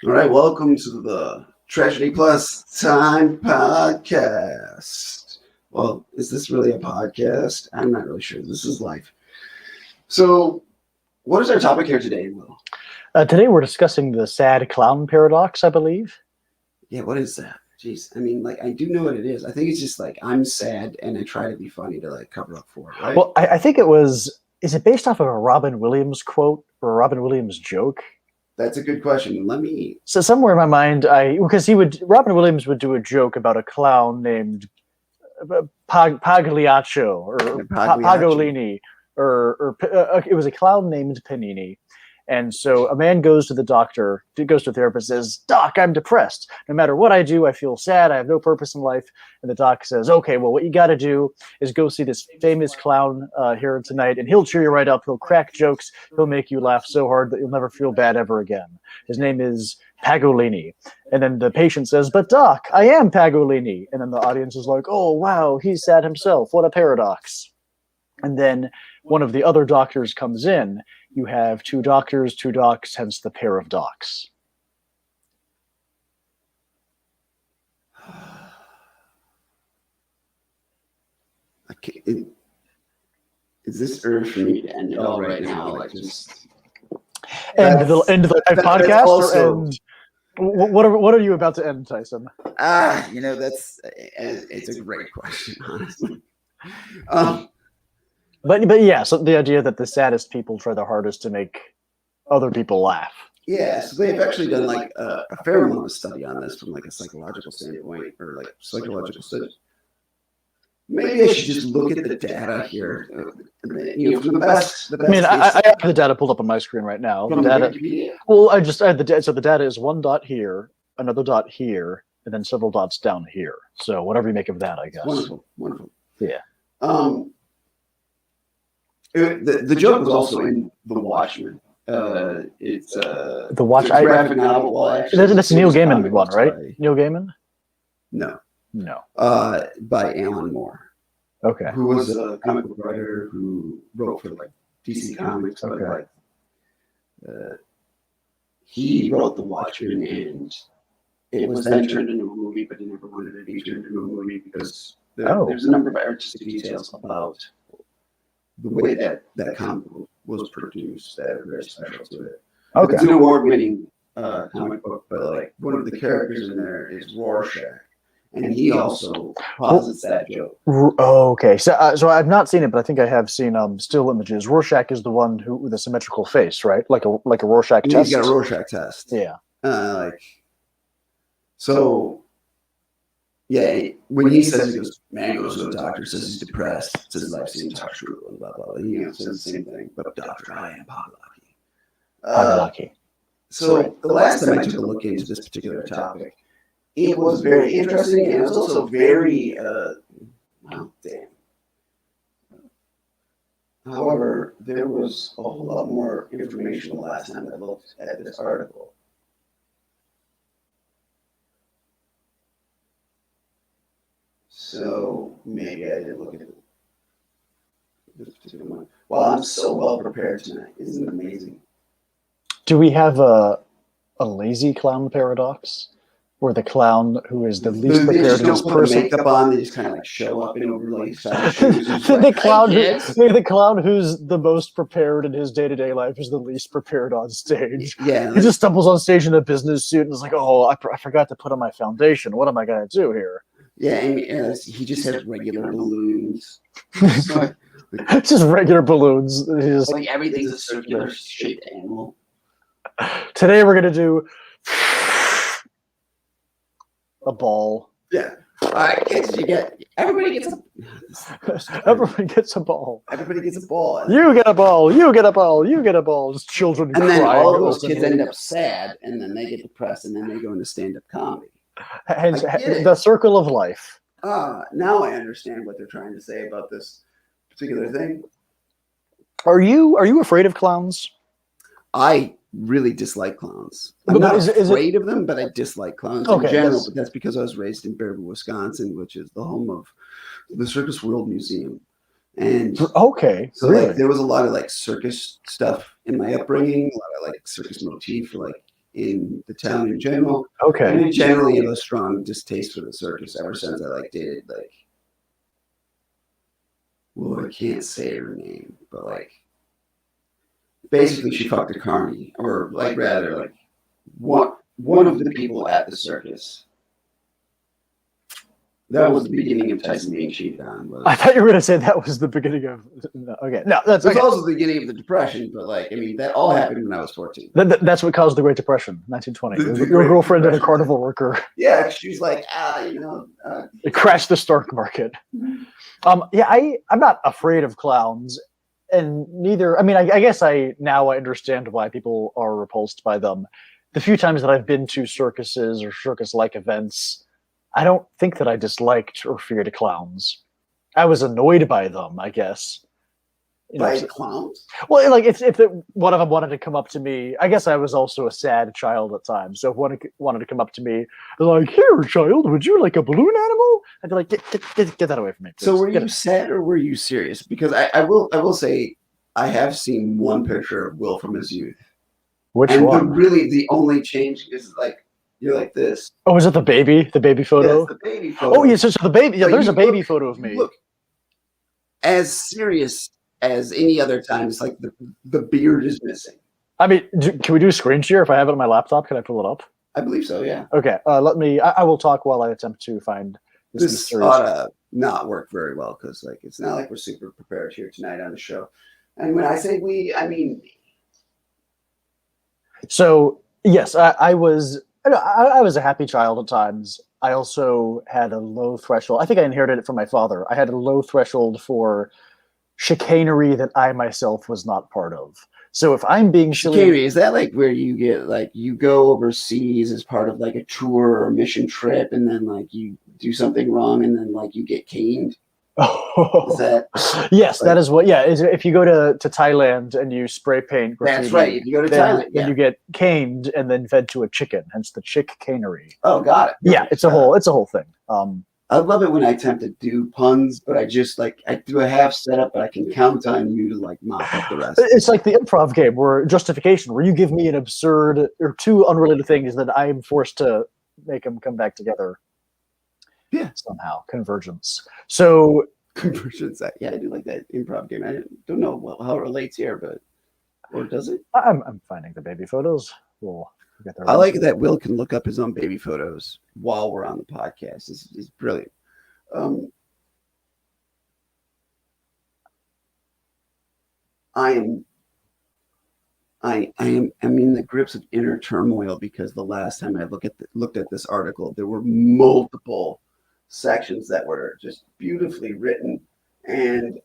All right, welcome to the Tragedy+Time podcast. Well, is this really a podcast? I'm not really sure. This is life. So, what is our topic here today, Will? Today we're discussing the sad clown paradox, I believe. Yeah, what is that? Jeez, I mean, I do know what it is. I think it's just I'm sad and I try to be funny to cover up for it, right? Well, I think it was. Is it based off of a Robin Williams quote or a Robin Williams joke? That's a good question. Let me. So somewhere in my mind, because Robin Williams would do a joke about a clown named Pagliaccio or Pagolini, or it was a clown named Panini. And so a man goes to the doctor, goes to a therapist, says, "Doc, I'm depressed. No matter what I do, I feel sad. I have no purpose in life." And the doc says, "Okay, well, what you got to do is go see this famous clown here tonight, and he'll cheer you right up. He'll crack jokes. He'll make you laugh so hard that you'll never feel bad ever again. His name is Pagolini." And then the patient says, "But doc, I am Pagolini." And then the audience is like, "Oh, wow, he's sad himself. What a paradox." And then one of the other doctors comes in. You have two doctors, two docs, hence the pair of docs. Is this urge for me to end it all right now? Just end the live podcast also, or end? What are you about to end, Tyson? It's a great question, honestly. But yeah, so the idea that the saddest people try their hardest to make other people laugh. Yeah, so they've actually done a fair amount of study on this from a psychological standpoint or psychological studies. Maybe I should just look at the data here. From the best. I mean, I have the data pulled up on my screen right now. The data. Well, I had the data. So the data is one dot here, another dot here, and then several dots down here. So whatever you make of that, I guess. Wonderful. Yeah. The joke was also in The Watchmen. It's The Watch. Graphic novel. Well, that's Neil Gaiman one, right? Neil Gaiman? No. By Alan Moore. Okay. Who was a comic book writer who wrote for DC Comics, okay. But he wrote The Watchmen, and it was then turned into a movie, but he never wanted it to be turned into a movie because there's a number of artistic details about the way that comic book was produced that are very special to it. Okay. It's an award-winning comic book, but one of the characters in there is Rorschach, and he also posits that joke. Oh, okay. So I've not seen it, but I think I have seen still images. Rorschach is the one who with a symmetrical face, right? Like a Rorschach test. He's got a Rorschach test. Yeah. So. Yeah, when he says, he goes, man goes to the doctor, says he's depressed, says his life seems true, and blah, blah, blah. He says the same thing, but doctor, I am Pagolaki. So the last time I took a look into this particular topic, it was very interesting, and it was also very, However, there was a whole lot more information the last time I looked at this article. So maybe I didn't look at this particular one. Well, I'm so well prepared tonight. Isn't it amazing? Do we have a lazy clown paradox? Or the clown who is the least prepared in his person? Makeup on, they just kind of show up in overlay shoes. the clown who's the most prepared in his day-to-day life is the least prepared on stage. Yeah, he just stumbles on stage in a business suit and is like, "Oh, I forgot to put on my foundation. What am I going to do here?" Yeah, and he just has regular balloons. Just regular balloons. Everything's a circular shaped animal. Today we're going to do a ball. Yeah. All right, everybody gets Everyone gets a ball. Everybody gets a ball. You get a ball. You get a ball. You get a ball. Just children and cry. Then all those kids end up sad, and then they get depressed, and then they go into stand-up comedy. Hence, the circle of life. Now I understand what they're trying to say about this particular thing. Are you afraid of clowns? I really dislike clowns. I'm not afraid of them, but I dislike clowns in general. But that's because I was raised in Baraboo, Wisconsin, which is the home of the Circus World Museum. And so there was a lot of circus stuff in my upbringing, a lot of circus motif, in the town in general. Okay. And I generally have a strong distaste for the circus ever since I dated well, I can't say her name, but basically she fucked a carny, or rather one of the people at the circus. That was the beginning of Tyson being cheated on. I thought you were going to say that was the beginning of. No, okay, no, that's okay. Also the beginning of the Depression, but that all happened when I was 14. That's what caused the Great Depression, 1920. Your girlfriend and a carnival worker. Yeah, she was it crashed the stock market. I'm not afraid of clowns, and neither. I mean, I guess I understand why people are repulsed by them. The few times that I've been to circuses or circus-like events, I don't think that I disliked or feared clowns. I was annoyed by them, I guess. By clowns? Well, if one of them wanted to come up to me, I guess I was also a sad child at times. So if one wanted to come up to me, like, "Here, child, would you like a balloon animal?" I'd be like, "Get that away from me." Please. So were you sad or were you serious? Because I will say I have seen one picture of Will from his youth. Which one? The only change is you're like this. Oh, is it the baby photo? Yes, the baby photo. Oh, yes, so the baby. Yeah, there's a baby photo of me. Look as serious as any other time. It's like the beard is missing. I mean, can we do a screen share? If I have it on my laptop, can I pull it up? I believe so, yeah. Okay, let me. I will talk while I attempt to find this ought to not work very well because it's not like we're super prepared here tonight on the show. And when I say we, I mean me. So yes, I was a happy child at times. I also had a low threshold. I think I inherited it from my father. I had a low threshold for chicanery that I myself was not part of. So if I'm being chicanery, is that where you get you go overseas as part of a tour or a mission trip, and then you do something wrong, and then you get caned? Is that yes, that is what. Yeah, if you go to Thailand and you spray paint graffiti, that's right. If you go to Thailand, then you get caned and then fed to a chicken. Hence the chick-canery. Oh, got it. Yeah, it's a whole thing. I love it when I attempt to do puns, but I just I do a half setup, but I can count on you to mop up the rest. It's like the improv game where justification, where you give me an absurd or two unrelated things that I am forced to make them come back together. Yeah, somehow convergence. So convergence. Yeah, I do like that improv game. I don't know how it relates here, or does it? I'm finding the baby photos. We'll get there. I like that Will can look up his own baby photos while we're on the podcast. It's brilliant. I'm in the grips of inner turmoil because the last time I looked at this article, there were multiple sections that were just beautifully written, and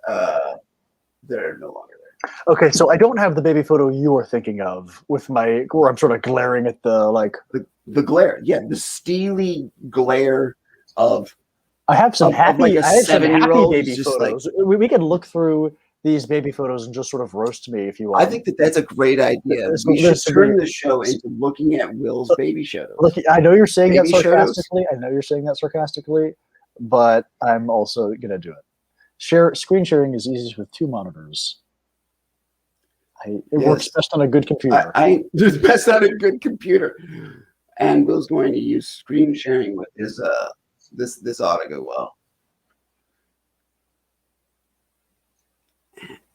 they're no longer there. Okay, so I don't have the baby photo you are thinking of with where I'm sort of glaring at the glare. Yeah, the steely glare of. I have some happy baby just photos. We can look through these baby photos and just sort of roast me if you want. I think that's a great idea. We should turn the show into looking at Will's baby photos. Look, I know you're saying that sarcastically. I know you're saying that sarcastically, but I'm also going to do it. Screen sharing is easiest with two monitors. It works best on a good computer. It's best on a good computer. And Will's going to use screen sharing with his this ought to go well.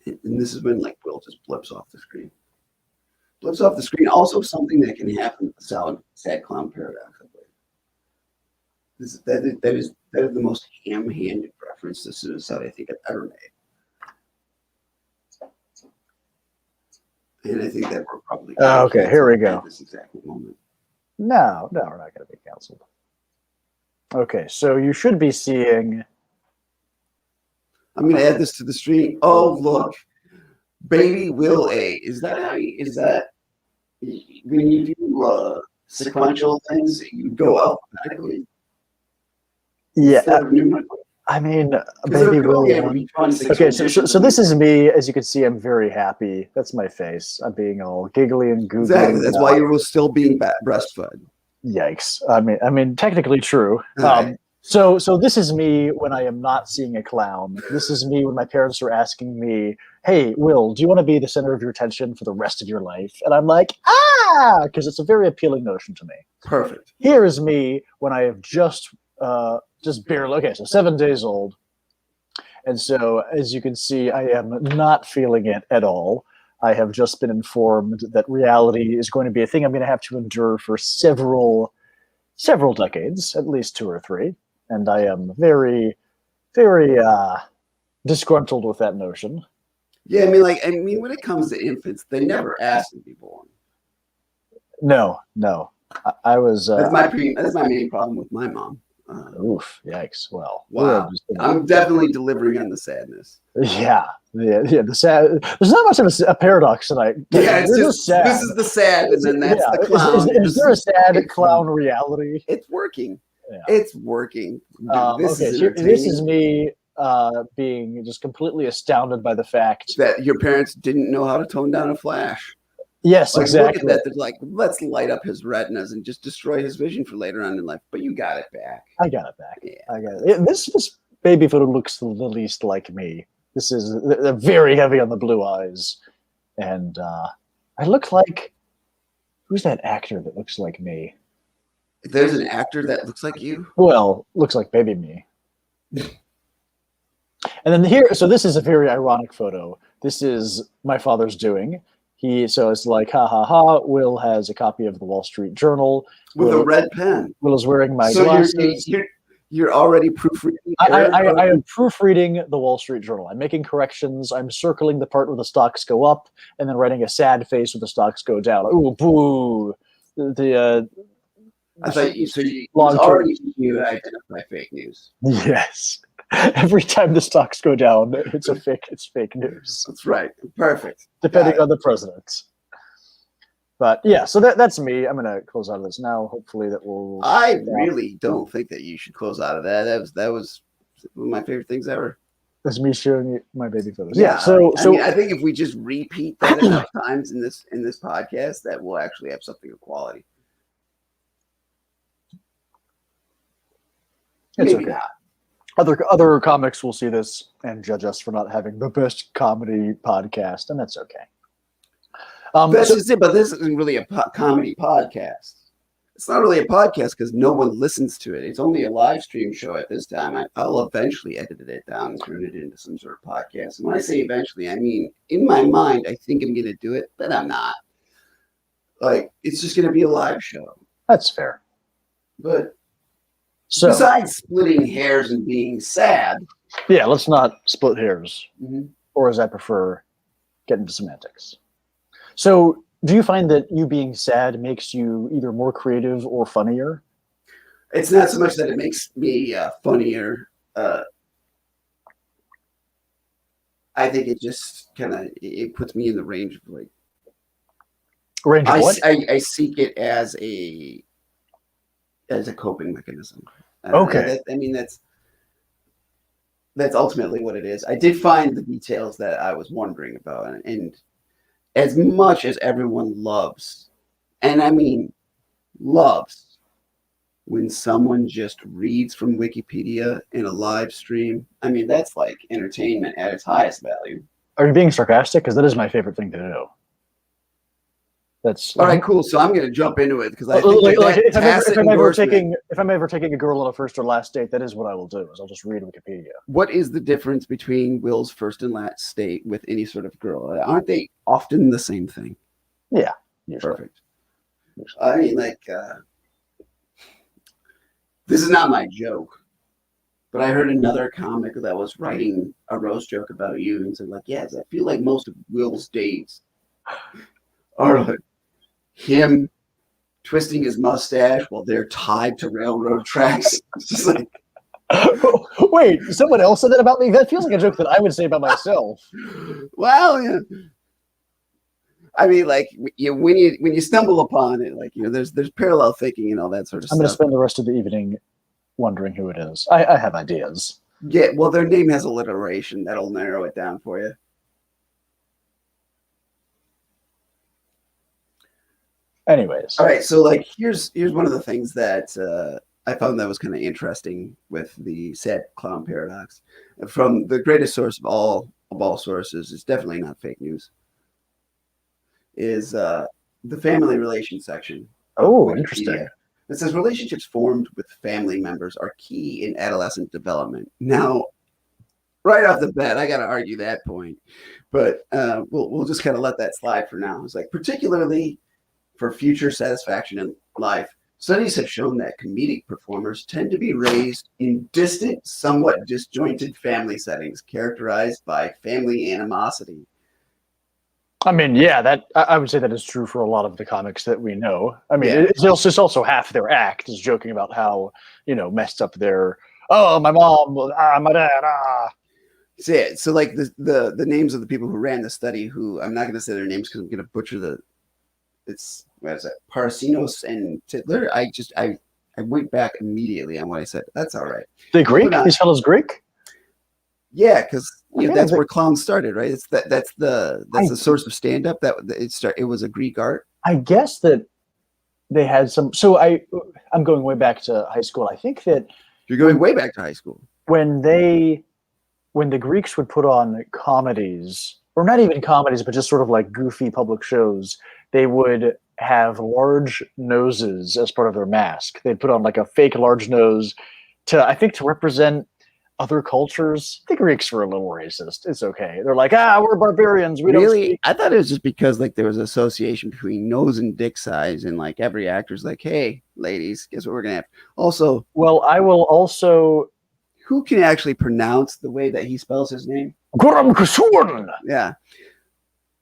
And this is when Will just blips off the screen. Blips off the screen. Also something that can happen with the sad clown paradox. That is the most ham-handed reference to suicide I think I've ever made. And I think that we're probably okay. Here we go. At this exact moment. No, we're not going to be canceled. Okay, so you should be seeing. I'm going to add this to the stream. Oh, look, baby Will A. Is that when you do sequential things? You go alphabetically. Yeah. I mean, baby Will. Okay, so this is me. As you can see, I'm very happy. That's my face. I'm being all giggly and goofy. Exactly. That's why you were still being breastfed. Yikes. I mean, technically true. So this is me when I am not seeing a clown. This is me when my parents are asking me, "Hey, Will, do you want to be the center of your attention for the rest of your life?" And I'm like, because it's a very appealing notion to me. Perfect. Here is me when I have just barely, okay, so 7 days old. And so, as you can see, I am not feeling it at all. I have just been informed that reality is going to be a thing I'm going to have to endure for several decades, at least 2 or 3. And I am very, very disgruntled with that notion. Yeah, I mean, when it comes to infants, they never ask to be born. No. I was. That's my main problem with my mom. Oof! Yikes! Well, wow. I'm definitely delivering on the sadness. Yeah. The sad. There's not much of a paradox tonight. Yeah, it's just sad. This is the sad, and then that's the clown. Is there a sad clown reality? It's working. Yeah. It's working. This is me being just completely astounded by the fact that your parents didn't know how to tone down a flash. Yes, exactly. Look at that. They're like, let's light up his retinas and just destroy his vision for later on in life. But you got it back. I got it back. Yeah. I got it. This baby photo looks the least like me. This is they're very heavy on the blue eyes, and I look like who's that actor that looks like me? There's an actor that looks like you. Well, looks like baby me. And then here, so this is a very ironic photo. This is my father's doing. So it's like, ha ha ha. Will has a copy of the Wall Street Journal with a red pen. Will is wearing my glasses. You're already proofreading. I am proofreading the Wall Street Journal. I'm making corrections. I'm circling the part where the stocks go up, and then writing a sad face where the stocks go down. Ooh, boo! I thought you already knew to identify fake news. Yes. Every time the stocks go down, it's fake news. That's right. Perfect. Depending on the president. But yeah, so that's me. I'm gonna close out of this now. Hopefully that will. I really don't think that you should close out of that. That was one of my favorite things ever. That's me showing you my baby photos. Yeah. So I think if we just repeat that enough times in this podcast, that we'll actually have something of quality. It's maybe okay. Not. Other comics will see this and judge us for not having the best comedy podcast, and that's okay. That's just it, but this isn't really a comedy podcast. It's not really a podcast because no one listens to it. It's only a live stream show at this time. I'll eventually edit it down and turn it into some sort of podcast. And when I say eventually, I mean in my mind, I think I'm going to do it, but I'm not. Like, it's just going to be a live show. That's fair. But besides splitting hairs and being sad. Yeah, let's not split hairs. Mm-hmm. Or as I prefer, get into semantics. So do you find that you being sad makes you either more creative or funnier? It's not so much that it makes me funnier. I think it just kind of it puts me in the range of like. Range of what? I seek it as a coping mechanism. Okay. That's ultimately what it is. I did find the details that I was wondering about, and as much as everyone loves, and I mean loves, when someone just reads from Wikipedia in a live stream, I mean, that's like entertainment at its highest value. Are you being sarcastic? Because that is my favorite thing to do. That's all right, cool. So I'm going to jump into it because I think if I'm ever taking a girl on a first or last date, that is what I will do. Is I'll just read Wikipedia. What is the difference between Will's first and last date with any sort of girl? Aren't they often the same thing? Yeah, usually. Perfect. Usually. I mean, like, this is not my joke, but I heard another comic that was writing a roast joke about you and said, like, yes, I feel like most of Will's dates are like him twisting his mustache while they're tied to railroad tracks. It's just like, wait, someone else said that about me? That feels like a joke that I would say about myself. Well, yeah. I mean, like when you stumble upon it, like there's parallel thinking and all that sort of stuff. I'm going to spend the rest of the evening wondering who it is. I have ideas. Yeah, well, their name has alliteration that'll narrow it down for you. Anyways, all right. So, like, here's one of the things that I found that was kind of interesting with the sad clown paradox. From the greatest source of all sources, it's definitely not fake news, is the family relations section of Oh, Wikipedia. interesting. It says relationships formed with family members are key in adolescent development. Now, right off the bat, I got to argue that point, but we'll just kind of let that slide for now. It's like particularly for future satisfaction in life. Studies have shown that comedic performers tend to be raised in distant, somewhat disjointed family settings characterized by family animosity. I mean, yeah, that I would say that is true for a lot of the comics that we know. I mean, Yeah. it's also half their act is joking about how, messed up their, oh, my mom, my dad, So like the names of the people who ran the study, who I'm not going to say their names because I'm going to butcher it's what is it, Parasinos and Titler. I went back immediately on what I said. That's all right. The Greek? These fellows Greek? Yeah, because that's where clowns started, right? That's the source of stand up. It was a Greek art. I guess that they had some. So I'm going way back to high school. I think that you're going way back to high school when the Greeks would put on comedies, or not even comedies, but just sort of like goofy public shows. They would have large noses as part of their mask. They'd put on like a fake large nose to represent other cultures. The Greeks were a little racist. It's okay. They're like, we're barbarians. We don't speak. I thought it was just because like there was an association between nose and dick size, and like every actor's like, hey, ladies, guess what we're gonna have? Also, well, I will also. Who can actually pronounce the way that he spells his name? Goram Kusurn. Yeah.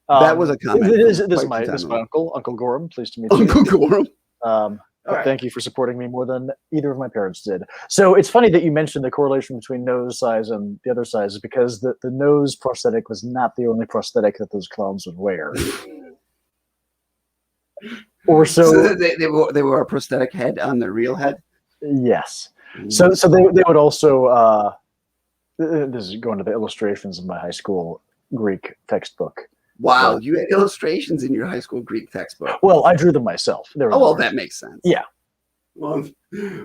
That was a comment. This is my Uncle Gorham. Pleased to meet you. Uncle Gorham. Right. Thank you for supporting me more than either of my parents did. So it's funny that you mentioned the correlation between nose size and the other size, because the nose prosthetic was not the only prosthetic that those clowns would wear. Or so they wore a prosthetic head on their real head. Yes. So they would also. This is going to the illustrations in my high school Greek textbook. Wow, you had illustrations in your high school Greek textbook. Well, I drew them myself. That makes sense. Yeah. Well,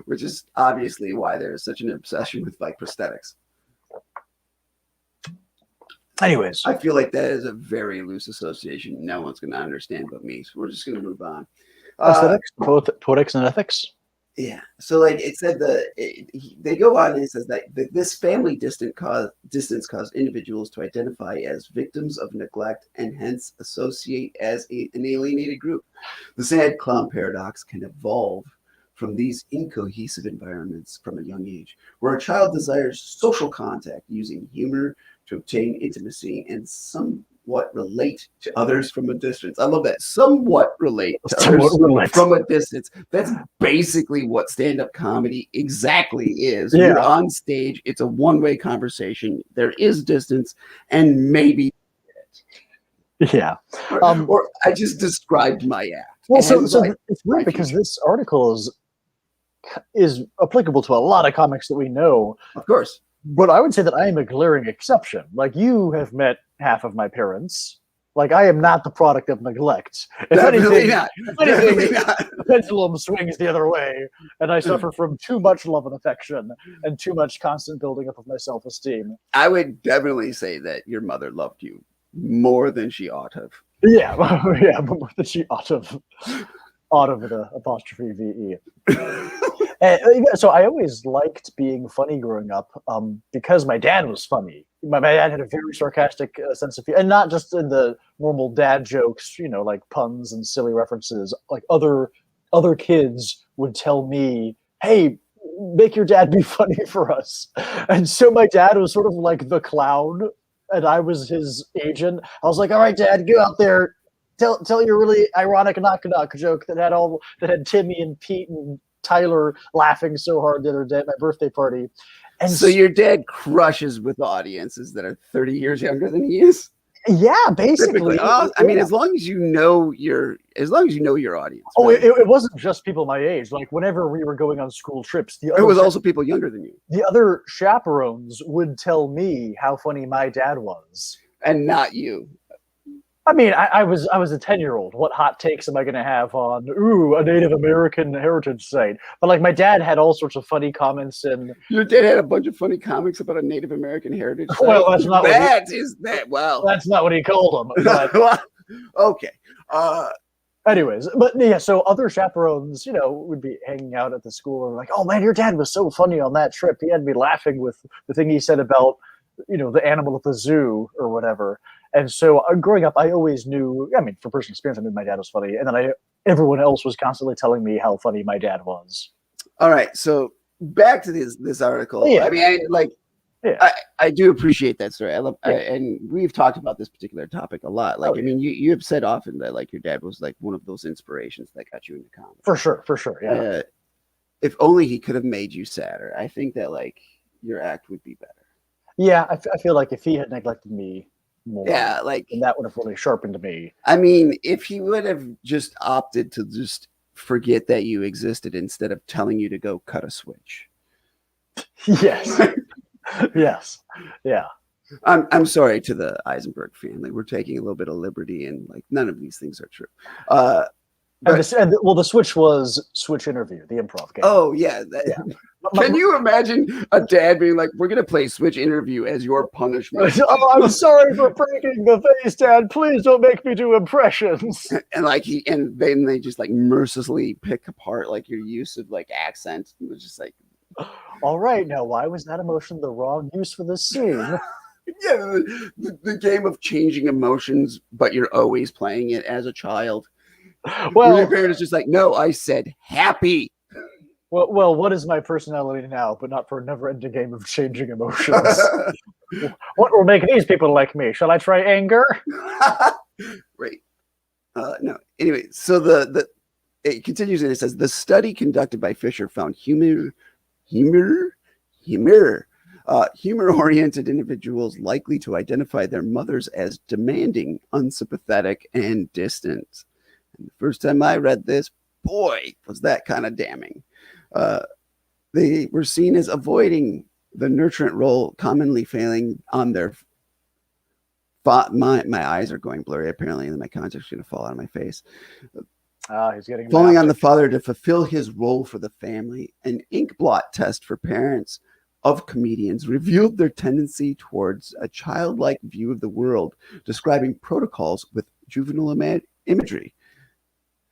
which is obviously why there's such an obsession with like prosthetics. Anyways, I feel like that is a very loose association. No one's going to understand but me. So we're just going to move on. Aesthetics, both poetics and ethics. Yeah. So like it said they go on and it says that this family distance caused individuals to identify as victims of neglect and hence associate as an alienated group. The sad clown paradox can evolve from these incohesive environments from a young age, where a child desires social contact using humor to obtain intimacy and somewhat relate to others from a distance. I love that. Somewhat relate to others from a distance. That's basically what stand-up comedy exactly is. Yeah. You're on stage. It's a one-way conversation. There is distance and maybe yeah. Or I just described my act. Well, so it's weird because this article is applicable to a lot of comics that we know. Of course. But I would say that I am a glaring exception. Like, you have met half of my parents. Like, I am not the product of neglect. If anything, the pendulum swings the other way, and I suffer from too much love and affection and too much constant building up of my self-esteem. I would definitely say that your mother loved you more than she ought to have. Yeah, more than she ought to have. Ought of the apostrophe VE. So I always liked being funny growing up because my dad was funny. My dad had a very sarcastic sense of humor, and not just in the normal dad jokes, like puns and silly references. Like other kids would tell me, "Hey, make your dad be funny for us." And so my dad was sort of like the clown, and I was his agent. I was like, "All right, Dad, go out there. Tell your really ironic knock joke that had Timmy and Pete and Tyler laughing so hard the other day at my birthday party." And so your dad crushes with audiences that are 30 years younger than he is? Yeah, basically. I mean, as long as you know your audience. Oh, right? it wasn't just people my age. Like whenever we were going on school trips, it was also people younger than you. The other chaperones would tell me how funny my dad was. And not you. I mean, I was a 10-year-old. What hot takes am I going to have on a Native American heritage site? But like my dad had all sorts of funny comments, and Your dad had a bunch of funny comics about a Native American heritage site. well, that's not wow. That's not what he called them. But Okay. anyways, but yeah, so other chaperones, would be hanging out at the school and like, oh man, your dad was so funny on that trip. He had me laughing with the thing he said about, the animal at the zoo or whatever. And so growing up, I always knew, I mean, from personal experience, I knew my dad was funny. And then everyone else was constantly telling me how funny my dad was. All right. So back to this article. Yeah. I mean, I do appreciate that story. And we've talked about this particular topic a lot. Like, I mean, you have said often that like your dad was like one of those inspirations that got you into comedy. For sure. Yeah. If only he could have made you sadder. I think that like your act would be better. Yeah. I feel like if he had neglected me more, like that would have really sharpened me. I mean, if he would have just opted to just forget that you existed instead of telling you to go cut a switch. Yes. Yes. Yeah. I'm sorry to the Isenberg family. We're taking a little bit of liberty, and like none of these things are true. The switch was Switch Interview, the improv game. Oh yeah. Can you imagine a dad being like, "We're gonna play Switch Interview as your punishment"? Oh, I'm sorry for breaking the face, Dad. Please don't make me do impressions. And then they just like mercilessly pick apart like your use of like accent. It was just like, all right, now why was that emotion the wrong use for this scene? Yeah, the game of changing emotions, but you're always playing it as a child. Well, your parent is just like, no, I said happy. Well, what is my personality now, but not for a never-ending game of changing emotions? What will make these people like me? Shall I try anger? Right. No. Anyway, so it continues and it says the study conducted by Fisher found humor-oriented individuals likely to identify their mothers as demanding, unsympathetic, and distant. And the first time I read this, boy, was that kind of damning. They were seen as avoiding the nurturant role, commonly failing on their. My eyes are going blurry apparently, and my contact's going to fall out of my face. He's getting falling on the father to fulfill his role for the family. An ink blot test for parents of comedians revealed their tendency towards a childlike view of the world, describing protocols with juvenile imagery.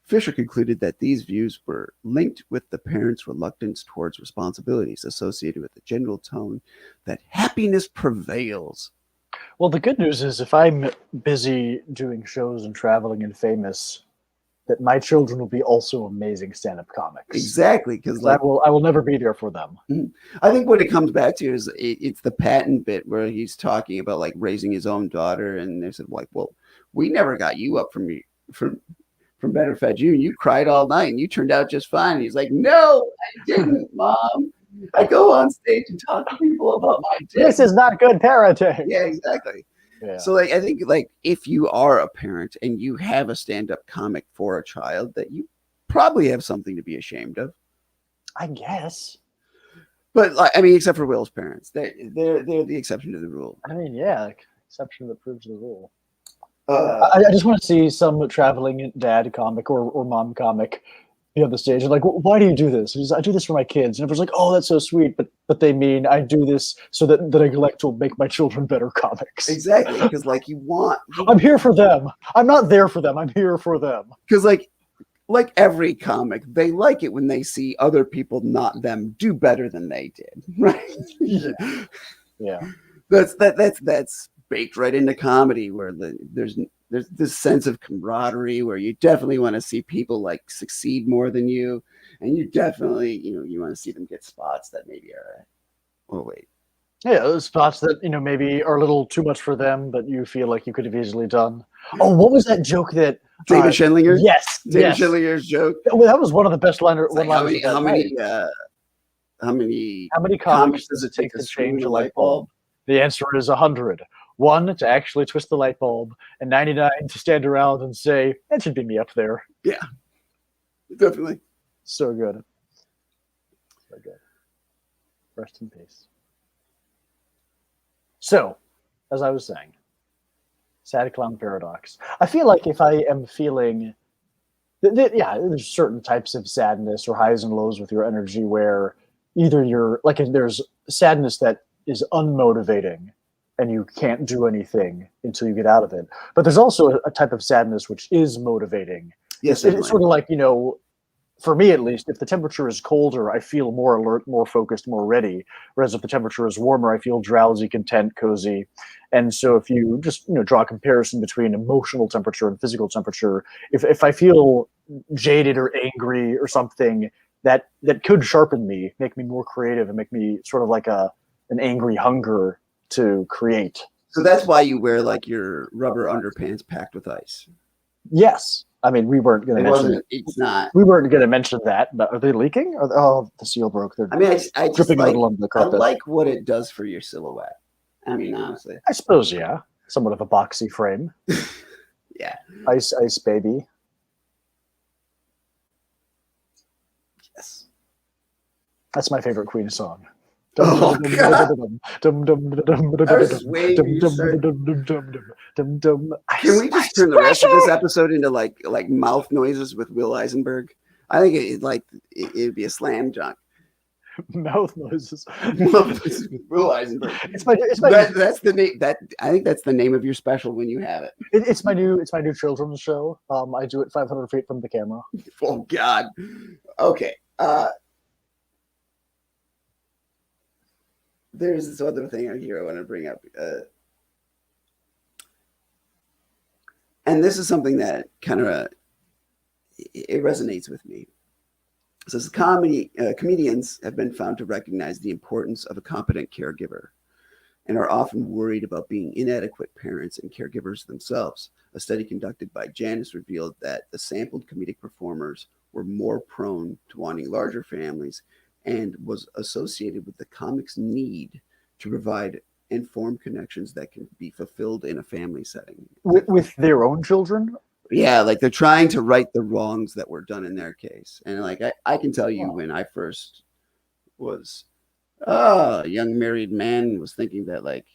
Fisher concluded that these views were linked with the parents' reluctance towards responsibilities associated with the general tone that happiness prevails. Well, the good news is if I'm busy doing shows and traveling and famous, that my children will be also amazing stand-up comics. Exactly, because I will never be there for them. I think what it comes back to is it's the Patton bit where he's talking about like raising his own daughter, and they said like, well, we never got you up from Better Fed You. You cried all night, and you turned out just fine. And he's like, no, I didn't, Mom. I go on stage and talk to people about my dick. This is not good parenting. Yeah, exactly. Yeah. So like I think like if you are a parent and you have a stand-up comic for a child, that you probably have something to be ashamed of. I guess. But like, I mean, except for Will's parents, they're the exception to the rule. I mean, yeah, exception that proves the rule. I just want to see some traveling dad comic or mom comic be on the stage and like, why do you do this? I do this for my kids. And everyone's like, oh, that's so sweet. But they mean I do this so that the neglect will make my children better comics. Exactly. Because like I'm here for them. I'm not there for them. I'm here for them. Because like every comic, they like it when they see other people, not them, do better than they did. Right. Yeah. That's baked right into comedy where there's this sense of camaraderie where you definitely want to see people like succeed more than you, and you definitely you want to see them get spots that maybe are those spots that maybe are a little too much for them, but you feel like you could have easily done. Oh, what was that joke that David Schindlinger? Yes, David Schindlinger's joke. Well, that was one of the best one-liners. How many comics does it take to change a light bulb? The answer is 100. 1 to actually twist the light bulb, and 99 to stand around and say, that should be me up there. Yeah, definitely. So good. So good. Rest in peace. So, as I was saying, Sad clown paradox. I feel like if I am feeling, there's certain types of sadness or highs and lows with your energy where either you're like, there's sadness that is unmotivating and you can't do anything until you get out of it. But there's also a type of sadness which is motivating. Yes, It's sort of like, for me at least, if the temperature is colder, I feel more alert, more focused, more ready. Whereas if the temperature is warmer, I feel drowsy, content, cozy. And so if you just draw a comparison between emotional temperature and physical temperature, if I feel jaded or angry or something, that could sharpen me, make me more creative, and make me sort of like an angry hunger to create. So that's why you wear like your rubber underpants packed with ice. Yes. I mean, we weren't going to mention it. It's not. We weren't going to mention that, but are they leaking? Oh, the seal broke. They're I dripping a little on the carpet. I like what it does for your silhouette. I mean, honestly. I suppose, yeah. Somewhat of a boxy frame. Yeah. Ice baby. Yes. That's my favorite Queen song. Oh, God. Can we just turn the rest of this episode into like mouth noises with Will Isenberg? I think it'd be a slam dunk. Mouth noises. Will Isenberg. That's the name. I think that's the name of your special when you have it. It's my new children's show. I do it 500 feet from the camera. Oh God. Okay. There's this other thing out here I want to bring up. And this is something that kind of it resonates with me. It says comedians have been found to recognize the importance of a competent caregiver and are often worried about being inadequate parents and caregivers themselves. A study conducted by Janus revealed that the sampled comedic performers were more prone to wanting larger families and was associated with the comic's need to provide informed connections that can be fulfilled in a family setting. With their own children? Yeah, like they're trying to right the wrongs that were done in their case. And like I can tell you when I first was a young married man was thinking that like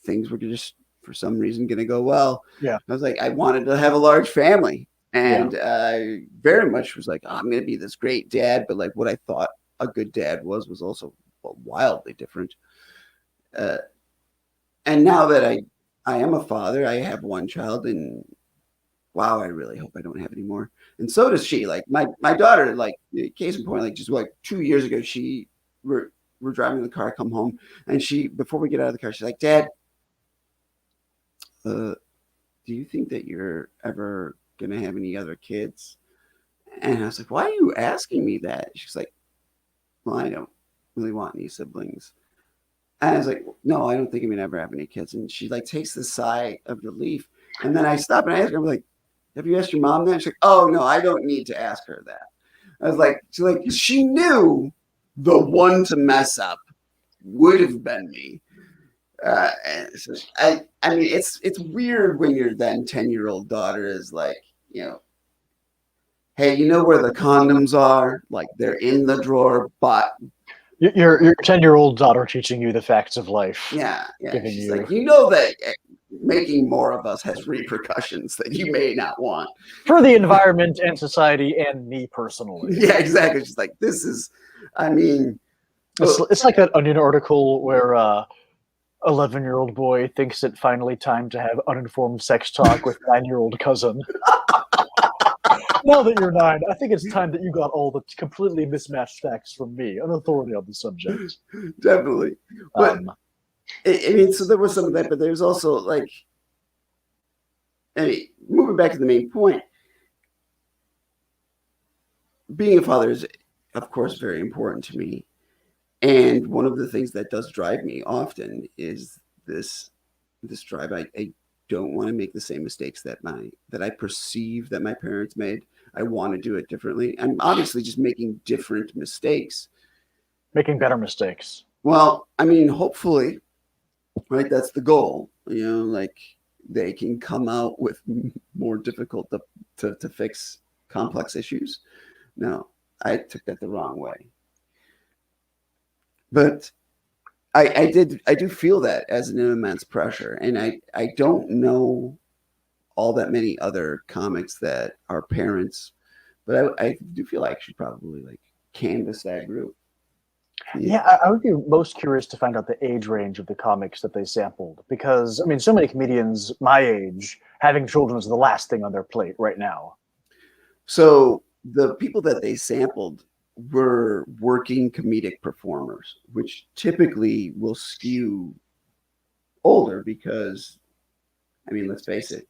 things were just for some reason going to go well. Yeah. I was like, I wanted to have a large family. And I very much was like, I'm going to be this great dad. But like what I thought a good dad was also wildly different. And now that I am a father, I have one child, and wow, I really hope I don't have any more. And so does she. Like my daughter, like case in point, like just like 2 years ago, we're driving in the car, come home, and before we get out of the car, she's like, Dad, do you think that you're ever gonna have any other kids? And I was like, why are you asking me that? She's like, well, I don't really want any siblings. And I was like, no, I don't think I'm gonna ever have any kids. And she like takes the sigh of relief. And then I stop and I ask her, I'm like, have you asked your mom that? She's like, oh no, I don't need to ask her that. I was like, she knew the one to mess up would have been me. So I mean, it's weird when your then 10-year-old daughter is like, hey, you know where the condoms are? Like they're in the drawer, but your 10-year-old daughter teaching you the facts of life. Yeah. She's like, that making more of us has repercussions that you may not want for the environment and society and me personally. Yeah, exactly. She's like, this is, I mean, it's like that Onion article where 11-year-old boy thinks it finally time to have uninformed sex talk with 9-year-old cousin. Now that you're 9, I think it's time that you got all the completely mismatched facts from me, an authority on the subject. Definitely. But I mean, so there was some of that, but there's also like, moving back to the main point, being a father is, of course, very important to me. And one of the things that does drive me often is this drive. I don't want to make the same mistakes that I perceive that my parents made. I want to do it differently. I'm obviously just making different mistakes. Making better mistakes. Well, I mean, hopefully, right? That's the goal. Like they can come out with more difficult to fix complex issues. No, I took that the wrong way. But I do feel that as an immense pressure, and I don't know all that many other comics that are parents, but I do feel like I should probably like canvas that group. Yeah, I would be most curious to find out the age range of the comics that they sampled, because I mean, so many comedians my age having children is the last thing on their plate right now. So the people that they sampled were working comedic performers, which typically will skew older because, I mean, let's face it,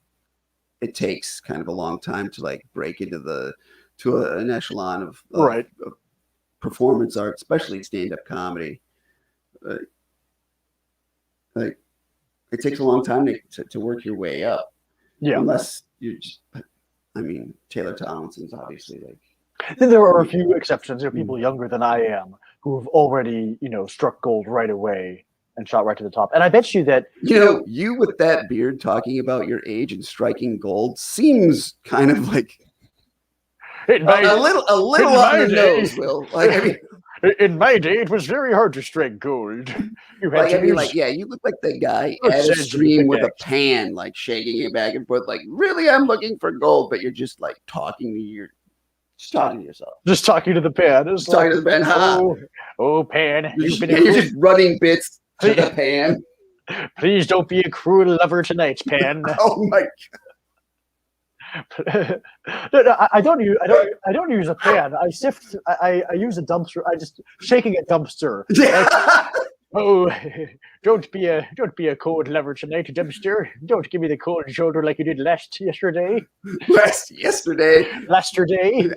it takes kind of a long time to like break into an echelon of performance art, especially stand-up comedy. Like it takes a long time to work your way up. Yeah, unless you just, I mean, Taylor Tomlinson's obviously like. Then there are a few exceptions. There are people younger than I am who have already, struck gold right away and shot right to the top. And I bet you that you with that beard talking about your age and striking gold seems kind of like a little on the nose, Will. Like, I mean, in my day, it was very hard to strike gold. You had you look like the guy at a stream with a pan, like shaking it back and forth, like, really, I'm looking for gold, but you're just like talking to yourself. Just talking to the pan. Just talking to the pan. Oh, pan. You're just running bits to the pan. Please don't be a cruel lover tonight, Pan. Oh my God. No, I don't use a pan. I sift. I use a dumpster. I just shaking a dumpster. Yeah. Oh, don't be a cold lover tonight, dumpster. Don't give me the cold shoulder like you did yesterday. Yesterday. Yeah.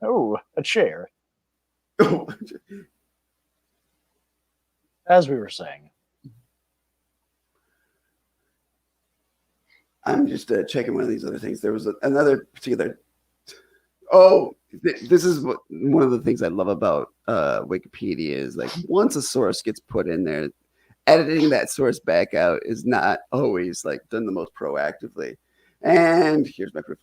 Oh, a chair. As we were saying. I'm just checking one of these other things. There was another particular. Oh, this is one of the things I love about Wikipedia is like once a source gets put in there, editing that source back out is not always like done the most proactively. And here's my proof.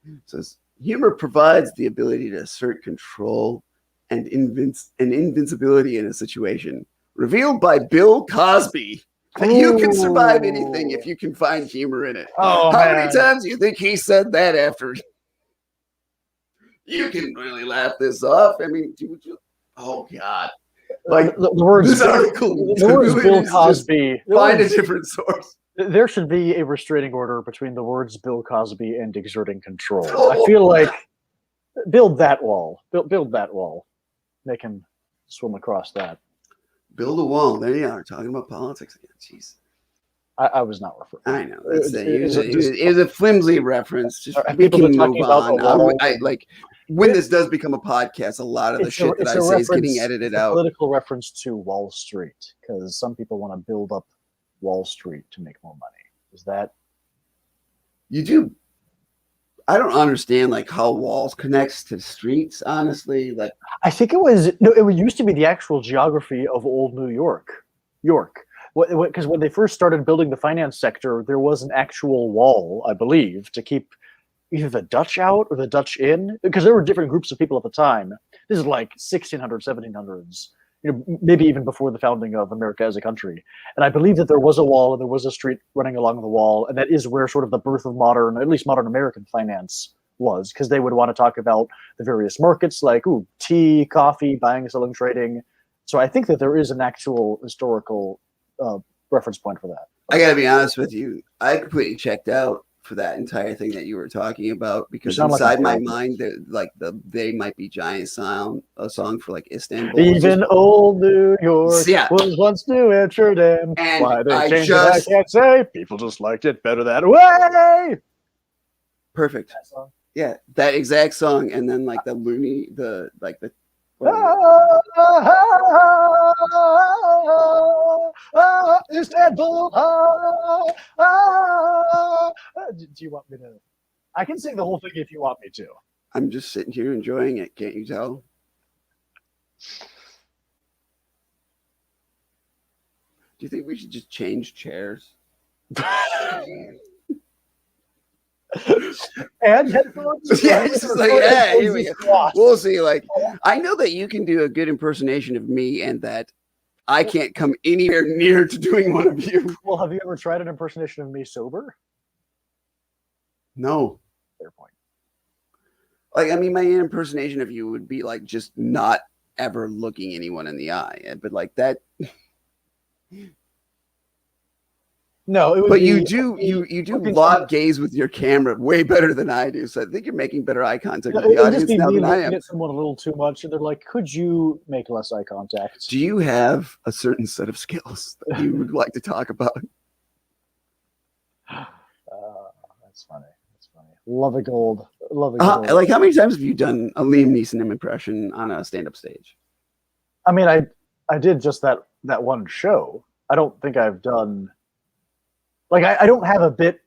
It says humor provides the ability to assert control and invincibility in a situation, revealed by Bill Cosby. You can survive anything if you can find humor in it. Oh, How many times do you think he said that after? You can really laugh this off. I mean, oh God! Like the words. This article. The words Bill Cosby. Find a different source. There should be a restraining order between the words Bill Cosby and exerting control. I feel like build that wall. Build that wall. Make him swim across that. Build a wall. There you are, talking about politics again. Jeez. I was not referring. I know. It was a flimsy reference. Just we can move on. When this does become a podcast, a lot of the shit that I say is getting edited out. Political reference to Wall Street, because some people want to build up Wall Street to make more money. Is that? You do. I don't understand like how walls connects to streets. Honestly, like I think it used to be the actual geography of old New York. Because when they first started building the finance sector, there was an actual wall, I believe, to keep either the Dutch out or the Dutch in, because there were different groups of people at the time. This is like 1600s, 1700s, maybe even before the founding of America as a country. And I believe that there was a wall and there was a street running along the wall, and that is where sort of the birth of at least modern American finance was, because they would want to talk about the various markets like tea, coffee, buying, selling, trading. So I think that there is an actual historical reference point for that. I gotta be honest with you, I completely checked out for that entire thing that you were talking about, because inside my mind, They Might Be Giant sound, a song for like Istanbul. Even old New York was once New Amsterdam. And why they changed it, I can't say. People just liked it better that way. Perfect. That song. Yeah, that exact song, and then like the loony, the. Istanbul. Do you want me to? I can sing the whole thing if you want me to. I'm just sitting here enjoying it. Can't you tell? Do you think we should just change chairs? And headphones. Yeah, it's just like, yeah, here we go. We'll see. Like, I know that you can do a good impersonation of me and that I can't come anywhere near to doing one of you. Well, have you ever tried an impersonation of me sober? No. Fair point. Like, I mean, my impersonation of you would be like just not ever looking anyone in the eye, but like that. No, it would. But be, you do lock gaze with your camera way better than I do. So I think you're making better eye contact with the audience now than I am. At someone a little too much, and they're like, "Could you make less eye contact?" Do you have a certain set of skills that you would like to talk about? That's funny. That's funny. Love a gold. Like, how many times have you done a Liam Neeson impression on a stand-up stage? I mean, I did just that one show. I don't think I've done. Like, I don't have a bit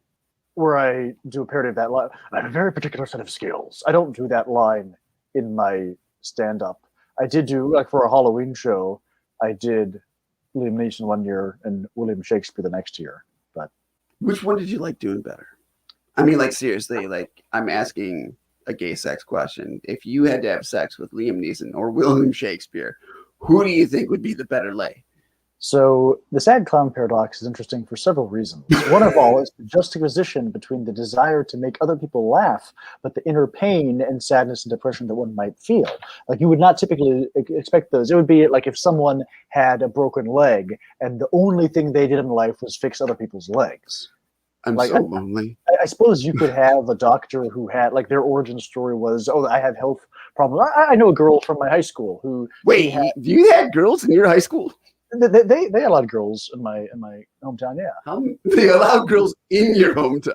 where I do a parody of that line. I have a very particular set of skills. I don't do that line in my stand-up. I did do, like, for a Halloween show, I did Liam Neeson one year and William Shakespeare the next year. But which one did you like doing better? I mean, like, seriously, like, I'm asking a gay sex question. If you had to have sex with Liam Neeson or William Shakespeare, who do you think would be the better lay? So the sad clown paradox is interesting for several reasons. One of all is the juxtaposition between the desire to make other people laugh, but the inner pain and sadness and depression that one might feel. Like, you would not typically expect those. It would be like if someone had a broken leg and the only thing they did in life was fix other people's legs. I'm like, so lonely. I suppose you could have a doctor who had, like, their origin story was, oh, I have health problems. I know a girl from my high school who... Wait, you had girls in your high school? They allowed girls in my hometown, yeah. They allowed girls in your hometown?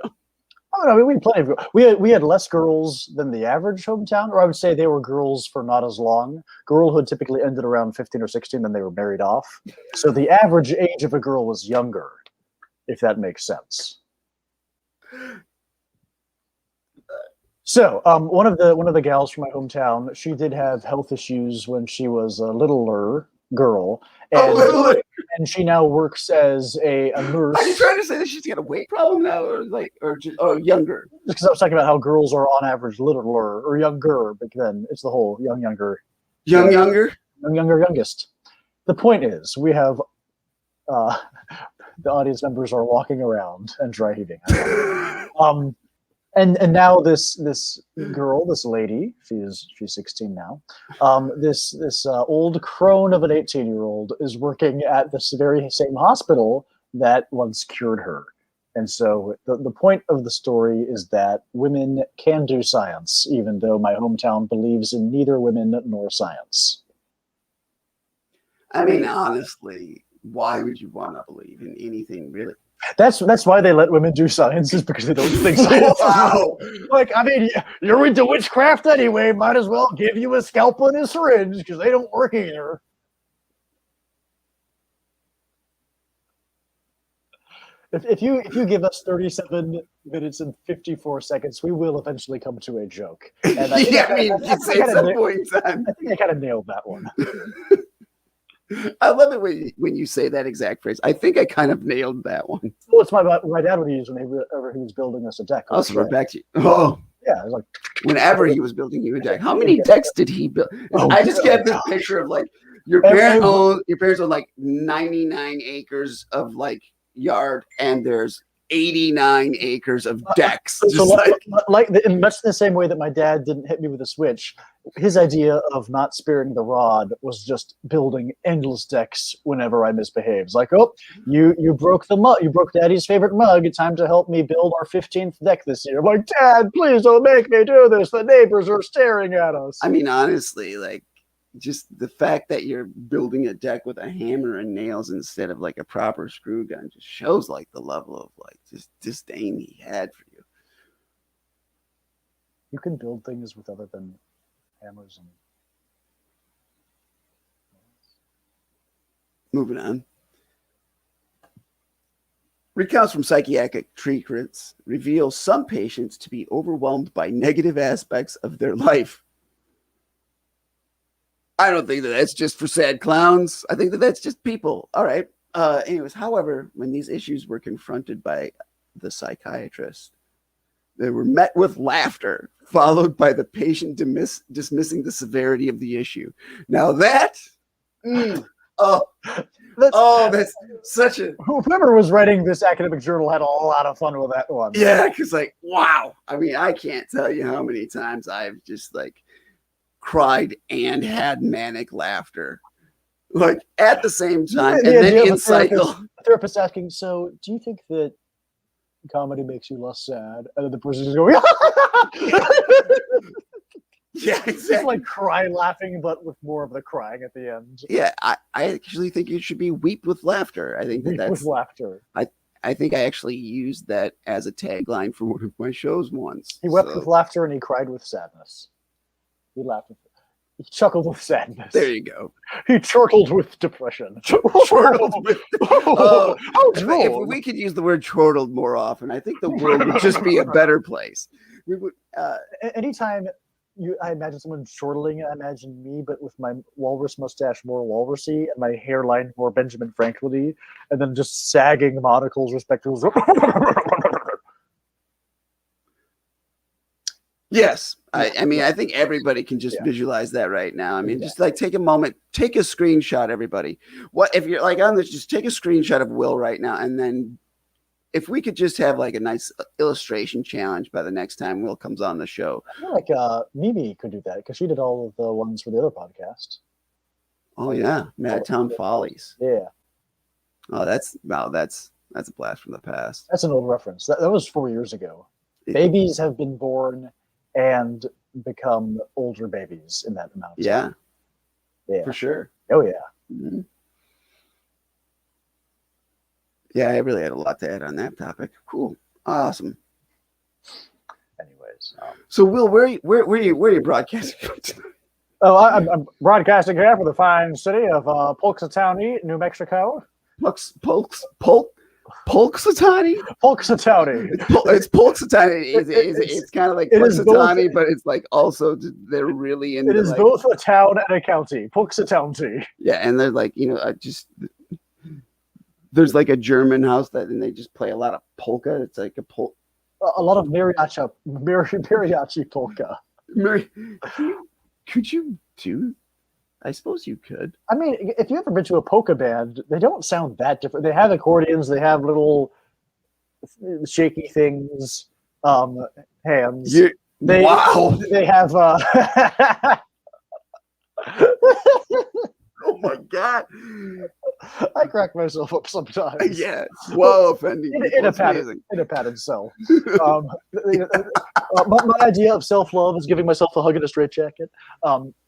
Oh, no, we had plenty of girls. We had less girls than the average hometown, or I would say they were girls for not as long. Girlhood typically ended around 15 or 16, then they were married off. So the average age of a girl was younger, if that makes sense. So one of the gals from my hometown, she did have health issues when she was a littler girl, and she now works as a nurse. Are you trying to say that she's got a weight problem now, or just younger? Just because I was talking about how girls are on average littler or younger, but then it's the whole younger. Youngest. The point is, we have the audience members are walking around and dry heaving. And now this girl, this lady, she's 16 now. This old crone of an 18-year-old is working at this very same hospital that once cured her. And so the point of the story is that women can do science, even though my hometown believes in neither women nor science. I mean, honestly, why would you want to believe in anything, really? That's why they let women do science, is because they don't think science. Wow. Like, I mean, you're into witchcraft anyway. Might as well give you a scalpel and a syringe because they don't work either. If you give us 37 minutes and 54 seconds, we will eventually come to a joke. And I think I kind of nailed that one. I love it when you say that exact phrase. I think I kind of nailed that one. Well, it's my dad would use whenever he was building us a deck. Also, we're back to you. Oh, yeah. It was like whenever he was building you a deck. How many decks did he build? I just get this picture of like your parents own like 99 acres of like yard, and there's 89 acres of decks. So in much the same way that my dad didn't hit me with a switch, his idea of not sparing the rod was just building endless decks whenever I misbehaved. It's like, oh, you broke the mug, you broke Daddy's favorite mug. It's time to help me build our 15th deck this year. I'm like, Dad, please don't make me do this. The neighbors are staring at us. I mean, honestly, like, just the fact that you're building a deck with a hammer and nails instead of like a proper screw gun just shows like the level of like just disdain he had for you. You can build things with other than hammers and... Moving on. Recounts from psychiatric treatments reveal some patients to be overwhelmed by negative aspects of their life. I don't think that that's just for sad clowns. I think that that's just people. All right. Anyways, however, when these issues were confronted by the psychiatrist, they were met with laughter, followed by the patient dismissing the severity of the issue. Now that, That's such a whoever was writing this academic journal had a lot of fun with that one. Yeah, because like, wow. I mean, I can't tell you how many times I've just like cried and had manic laughter, like at the same time, and then in cycle. A therapist asking, "So, do you think that comedy makes you less sad?" And then the person is going, Yeah, exactly. Just like cry laughing, but with more of the crying at the end. Yeah, I actually think it should be weep with laughter. I think that's with laughter. I think I actually used that as a tagline for one of my shows once. He wept with laughter and he cried with sadness. He laughed with He chuckled with sadness. There you go. He chortled with depression. Chortled with if we could use the word chortled more often, I think the world would just be a better place. We would anytime I imagine someone chortling, I imagine me, but with my walrus mustache more walrusy and my hairline more Benjamin Franklin-y, and then just sagging monocles, respectively. Yes. I mean, I think everybody can just visualize that right now. I mean, just like take a moment, take a screenshot, everybody. What if you're like on this, just take a screenshot of Will right now. And then if we could just have like a nice illustration challenge by the next time Will comes on the show. I feel like Mimi could do that because she did all of the ones for the other podcast. Oh yeah. Madtown Follies. Yeah. Oh, that's a blast from the past. That's an old reference. That was 4 years ago. Babies have been born and become older babies in that amount of time. Yeah, for sure. Oh yeah. Mm-hmm. Yeah, I really had a lot to add on that topic. Cool, awesome. Anyways, so Will, where are you broadcasting from tonight? Oh, I'm broadcasting here from the fine city of Pulxatowny, New Mexico. Pulxatowny? Pulxatowny. It's Pulxatowny. It's kind of like Pulxatowny, but it's like also they're really into. It is like, both a town and a county. Pulxatowny. Yeah, and they're like there's like a German house and they just play a lot of polka. It's like a lot of mariachi polka. Could you do? I suppose you could. I mean, if you've ever been to a polka band, they don't sound that different. They have accordions. They have little shaky things, hands. Wow. They have. Oh my God. I crack myself up sometimes. Yeah. Whoa, offending. In a padded cell. My idea of self-love is giving myself a hug in a straitjacket.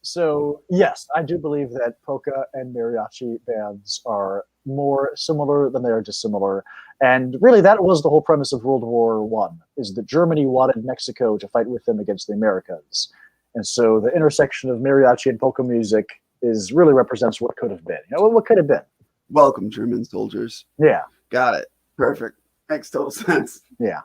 So yes, I do believe that polka and mariachi bands are more similar than they are dissimilar. And really, that was the whole premise of World War I, is that Germany wanted Mexico to fight with them against the Americans. And so the intersection of mariachi and polka music really represents what could have been. You know, what could have been. Welcome, German soldiers. Yeah. Got it. Perfect. Makes total sense. Yeah.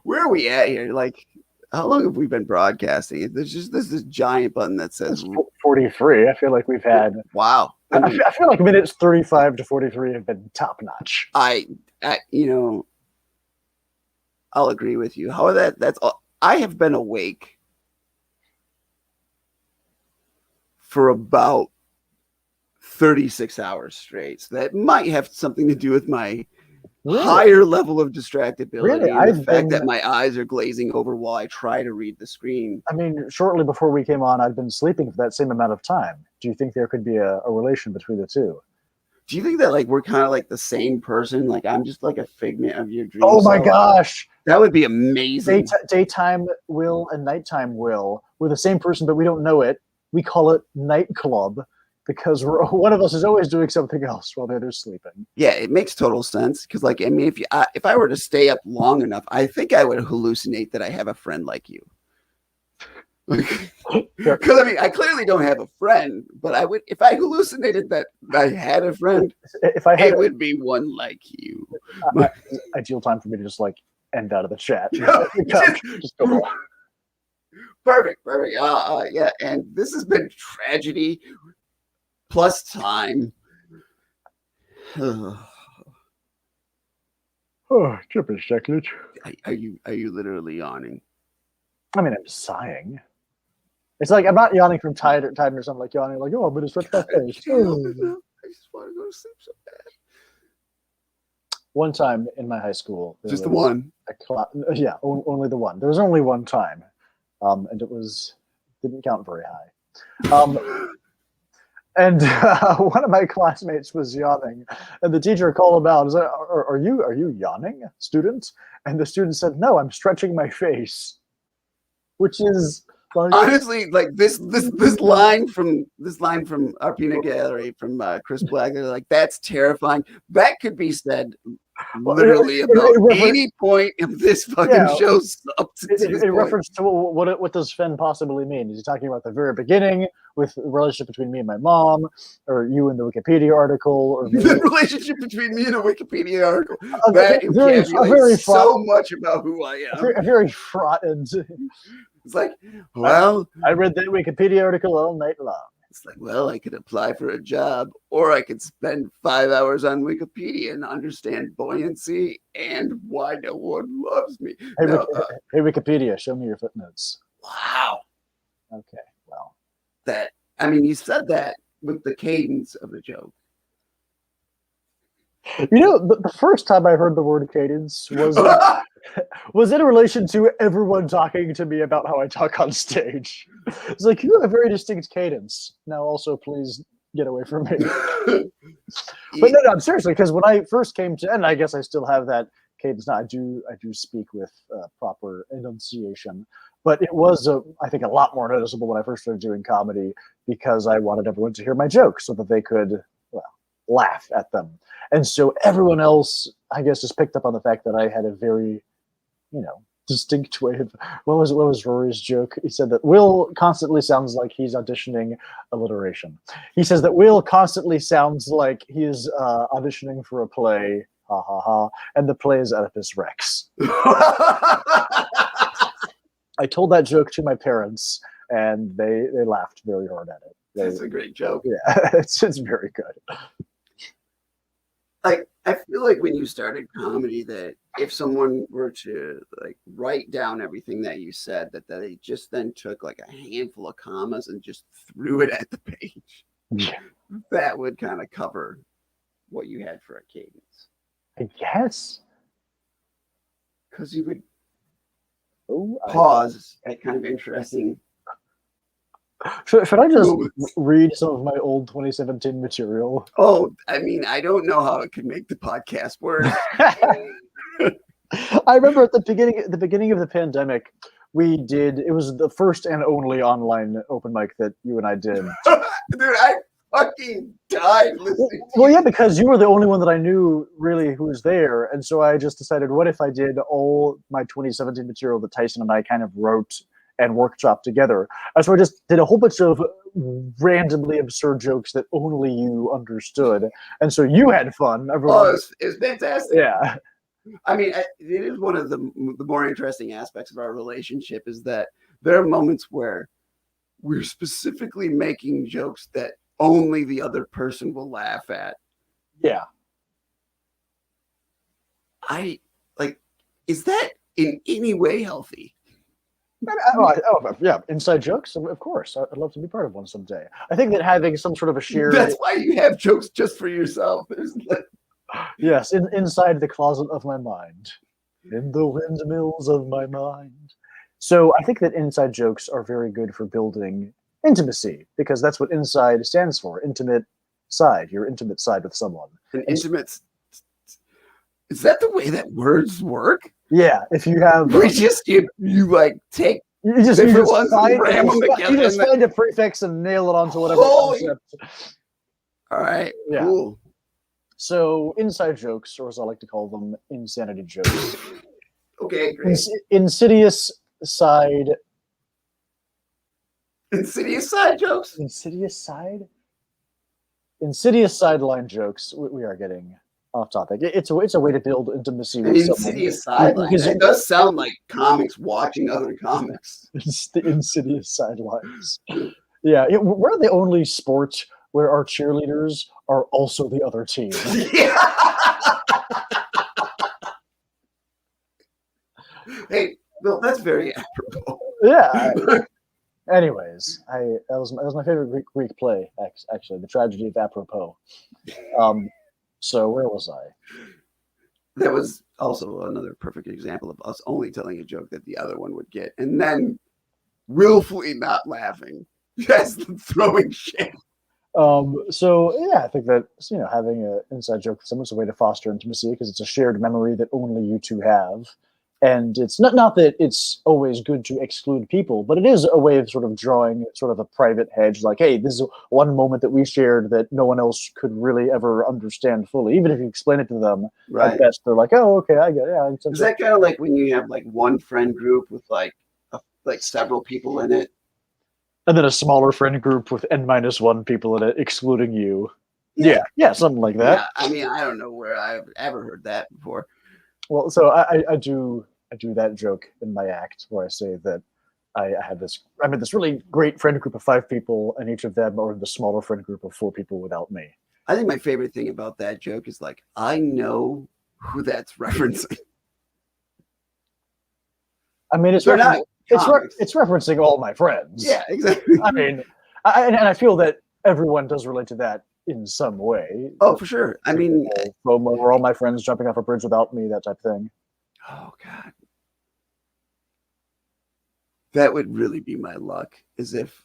Where are we at here? Like, how long have we been broadcasting? There's this giant button that says 43. I feel like we've had. Wow. I feel like minutes 35 to 43 have been top notch. I'll agree with you. How that's all. I have been awake for about 36 hours straight. So that might have something to do with my higher level of distractibility and the fact that my eyes are glazing over while I try to read the screen. I mean, shortly before we came on, I'd been sleeping for that same amount of time. Do you think there could be a relation between the two? Do you think that like we're kind of like the same person? Like I'm just like a figment of your dreams? Oh my gosh. That would be amazing. Daytime Will and nighttime Will. We're the same person, but we don't know it. We call it nightclub because one of us is always doing something else while the other's sleeping. Yeah, it makes total sense. Because, like, I mean, if I were to stay up long enough, I think I would hallucinate that I have a friend like you. Because I mean, I clearly don't have a friend, but I would if I hallucinated that I had a friend. It would be one like you. Ideal time for me to just like end out of the chat. Just go on. Perfect. Yeah, and this has been Tragedy plus Time. Oh, just a second. Are you literally yawning? I mean, I'm sighing. It's like I'm not yawning from tiredness. I'm like yawning like, oh, I'm gonna stretch my face. I just want to go to sleep so bad. One time in my high school, Just the one. Only the one. There was only one time, and it didn't count very high. And one of my classmates was yawning, and the teacher called him out. He's like, are you yawning, student? And the student said, no, I'm stretching my face, which is like, honestly, like this line from our peanut gallery from Chris Black. They're like, that's terrifying. That could be said literally about any point of this fucking show. In reference to what does Fenn possibly mean? Is he talking about the very beginning with the relationship between me and my mom, or you and the Wikipedia article, or the relationship between me and a Wikipedia article? That encapsulates so much about who I am. Very fraught and. It's like, well, I read that Wikipedia article all night long. It's like, well, I could apply for a job, or I could spend 5 hours on Wikipedia and understand buoyancy and why no one loves me. Hey, Wikipedia, show me your footnotes. Wow. Okay, well. You said that with the cadence of the joke. You know, the first time I heard the word cadence was in relation to everyone talking to me about how I talk on stage. It's like, you have a very distinct cadence. Now also, please get away from me. But no, seriously, because when I first came to, and I guess I still have that cadence now, I do speak with proper enunciation. But it was, I think, a lot more noticeable when I first started doing comedy because I wanted everyone to hear my jokes so that they could, laugh at them. And so everyone else, I guess, just picked up on the fact that I had a very, distinct way of, what was Rory's joke? He said that Will constantly sounds like he's auditioning alliteration. He says that Will constantly sounds like he is auditioning for a play, ha ha ha, and the play is Oedipus Rex. I told that joke to my parents, and they laughed very hard at it. That's a great joke. Yeah, it's very good. Like, I feel like when you started comedy that if someone were to write down everything that you said, that they just then took like a handful of commas and just threw it at the page, that would kind of cover what you had for a cadence. I guess. Because you would pause at kind of interesting. Should I just read some of my old 2017 material? Oh, I don't know how it could make the podcast work. I remember at the beginning of the pandemic, it was the first and only online open mic that you and I did. Dude, I fucking died listening. Well, yeah, because you were the only one that I knew really who was there. And so I just decided, what if I did all my 2017 material that Tyson and I kind of wrote and workshop together. And so I just did a whole bunch of randomly absurd jokes that only you understood. And so you had fun. It's fantastic. Yeah. It is one of the more interesting aspects of our relationship is that there are moments where we're specifically making jokes that only the other person will laugh at. Yeah. Is that in any way healthy? Yeah, inside jokes, of course. I'd love to be part of one someday. I think that having some sort of a shared... That's why you have jokes just for yourself. Yes, inside the closet of my mind. In the windmills of my mind. So I think that inside jokes are very good for building intimacy, because that's what inside stands for. Intimate side, your intimate side with someone. Is that the way that words work? Yeah, if you have... you take different ones and ram them together. You just find a prefix and nail it onto whatever concept. All right, yeah. Cool. So inside jokes, or as I like to call them, insanity jokes. Okay, great. Insidious side... Insidious side jokes? Insidious side? Insidious sideline jokes. We are getting... off topic. It's a way to build intimacy with someone. Insidious sideline. It does sound like comics watching other comics. It's the insidious sidelines. Yeah, we're the only sport where our cheerleaders are also the other team. Yeah. Hey, Bill, that's very apropos. Yeah. Anyways, that was my favorite Greek play, actually, the Tragedy of Apropos. So where was I? That was also another perfect example of us only telling a joke that the other one would get, and then willfully not laughing, just throwing shit. So yeah, I think that having an inside joke with someone's a way to foster intimacy because it's a shared memory that only you two have, and it's not that it's always good to exclude people, but it is a way of sort of drawing sort of a private hedge, like, hey, this is one moment that we shared that no one else could really ever understand fully, even if you explain it to them. Right. At best, they're like, oh, okay, I get it. Yeah, is that kind of like when you have like one friend group with like several people in it? And then a smaller friend group with n-1 people in it, excluding you. Yeah, something like that. Yeah, I mean, I don't know where I've ever heard that before. Well, so I do that joke in my act where I say that I'm in this really great friend group of 5 people, and each of them are in the smaller friend group of 4 people without me. I think my favorite thing about that joke is like, I know who that's referencing. I mean, it's referencing all my friends. Yeah, exactly. I mean, I feel that everyone does relate to that in some way. Oh, for sure. I mean, were all my friends jumping off a bridge without me, that type of thing. Oh, God. That would really be my luck, is if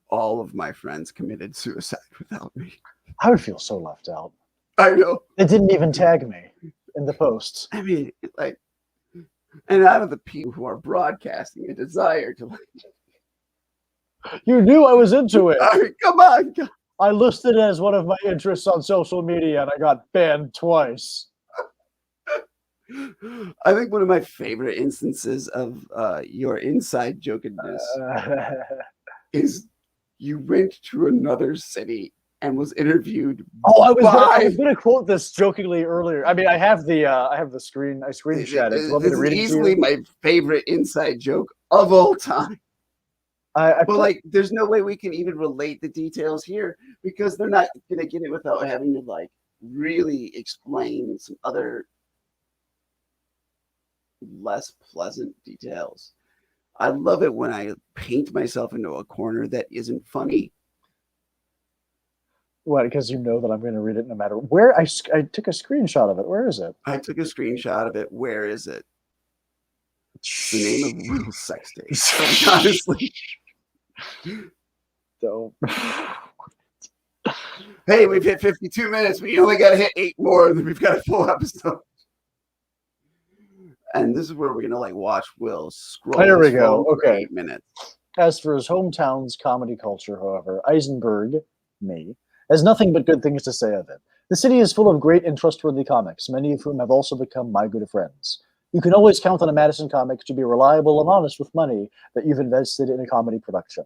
all of my friends committed suicide without me. I would feel so left out. I know. They didn't even tag me in the posts. I mean, like, and out of the people who are broadcasting a desire to, like, you knew I was into it. I mean, come on. I listed it as one of my interests on social media, and I got banned twice. I think one of my favorite instances of your inside jokedness is you went to another city and was interviewed. Oh, I was going to quote this jokingly earlier. I mean, I have the screen. I screenshot it. This is easily my favorite inside joke of all time. But like, there's no way we can even relate the details here because they're not going to get it without having to like really explain some other less pleasant details. I love it when I paint myself into a corner that isn't funny. What? Because you know that I'm going to read it no matter where. I took a screenshot of it. Where is it? I took a screenshot of it. Where is it? It's the name of real sex tapes. Honestly. Don't. Hey, we've hit 52 minutes. We only got to hit 8 more, and then we've got a full episode. And this is where we're gonna like watch Will scroll. There we go. Okay. 8 minutes. As for his hometown's comedy culture, however, Isenberg, me, has nothing but good things to say of it. The city is full of great and trustworthy comics, many of whom have also become my good friends. You can always count on a Madison comic to be reliable and honest with money that you've invested in a comedy production.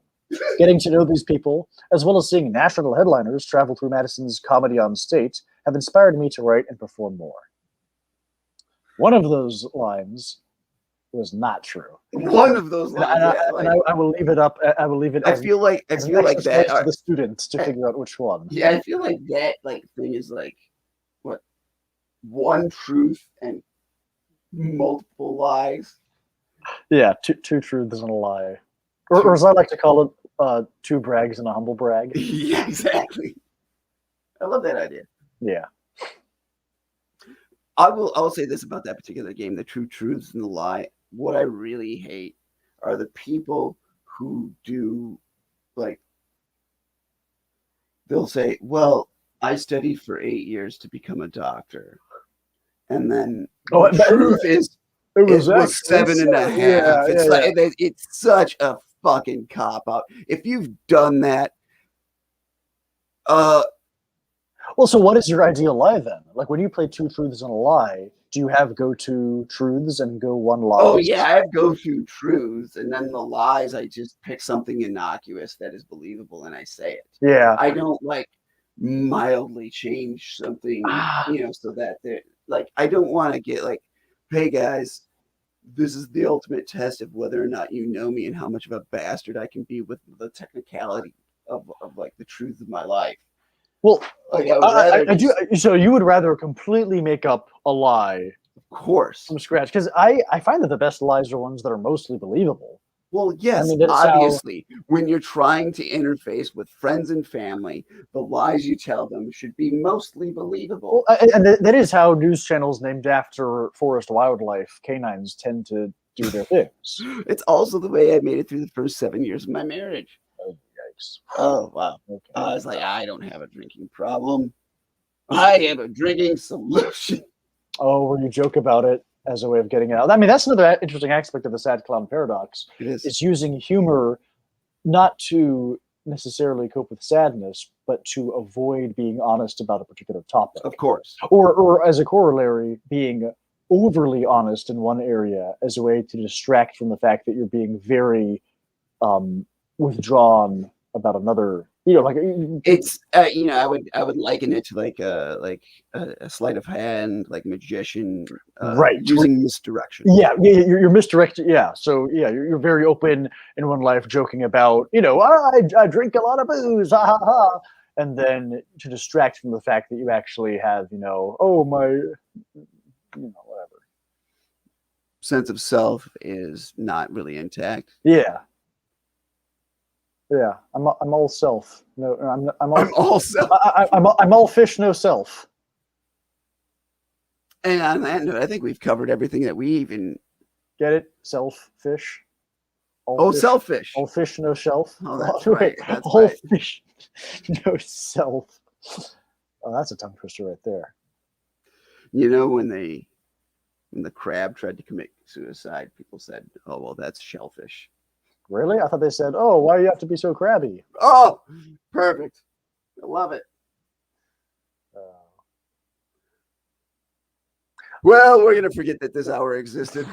Getting to know these people, as well as seeing national headliners travel through Madison's Comedy on State, have inspired me to write and perform more. One of those lines was not true. One of those lines, I will leave it up. I will leave it. I feel like that to the students to figure out which one. Yeah, I feel like that thing is like what, one truth and multiple lies. Yeah, two truths and a lie, or as I like to call it, 2 brags and a humble brag. Yeah, exactly. I love that idea. Yeah. I'll say this about that particular game, the true truths and the lie. What I really hate are the people who do, like, they'll say, well, I studied for 8 years to become a doctor. And then the truth is, it was 7.5. Yeah, it's such a fucking cop-out. If you've done that, well, so what is your ideal lie then? Like when you play 2 truths and a lie, do you have go-to truths and go 1 lie? Oh yeah, I have go-to truths, and then the lies, I just pick something innocuous that is believable and I say it. Yeah. I don't like mildly change something, so that they're like, I don't want to get like, hey guys, this is the ultimate test of whether or not you know me and how much of a bastard I can be with the technicality of like the truth of my life. Well, like, I do. So you would rather completely make up a lie, of course, from scratch? Because I find that the best lies are ones that are mostly believable. Well, yes, that's obviously, when you're trying to interface with friends and family, the lies you tell them should be mostly believable. And that is how news channels named after forest wildlife, canines, tend to do their things. It's also the way I made it through the first 7 years of my marriage. Oh, yikes. Oh, wow. Okay. I was like, I don't have a drinking problem. I have a drinking solution. Oh, where you joke about it as a way of getting it out. I mean, that's another interesting aspect of the sad clown paradox. It is. It's using humor not to necessarily cope with sadness, but to avoid being honest about a particular topic. Of course. Or as a corollary, being overly honest in one area as a way to distract from the fact that you're being very withdrawn about another. Like it's I would liken it to like a sleight of hand, like magician, right, using misdirection. Yeah, you're misdirected. Yeah, so yeah, you're very open in one life, joking about I drink a lot of booze, ha ha ha, and then to distract from the fact that you actually have whatever. Sense of self is not really intact. Yeah. Yeah, I'm all self. No, I'm all self. I'm all fish, no self. And on that note, I think we've covered everything that we even get it. Selfish. Selfish. All fish, no shelf. Oh, that's right. That's all right. fish, no self. Oh, that's a tongue twister right there. When the crab tried to commit suicide, people said, "Oh, well, that's shellfish." Really? I thought they said, "Oh, why do you have to be so crabby?" Oh, perfect. I love it. Well, we're going to forget that this hour existed.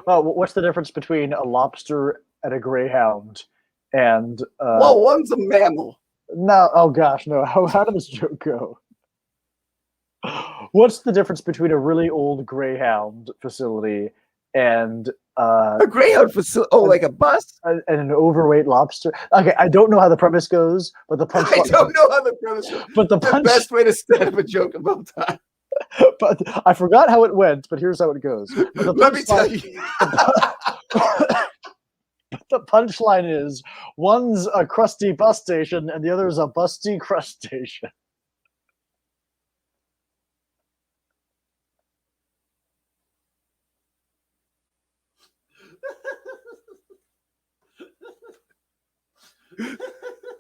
What's the difference between a lobster and a greyhound? And well, one's a mammal. No, oh gosh, no. How did this joke go? What's the difference between a really old greyhound facility and a greyhound facility? Oh, like a bus? And an overweight lobster. Okay, I don't know how the premise goes, but the punch. I don't know how the premise goes. But the best way to set up a joke of all time. But I forgot how it went. But here's how it goes. Let me tell you. The punchline is one's a crusty bus station and the other is a busty crustacean.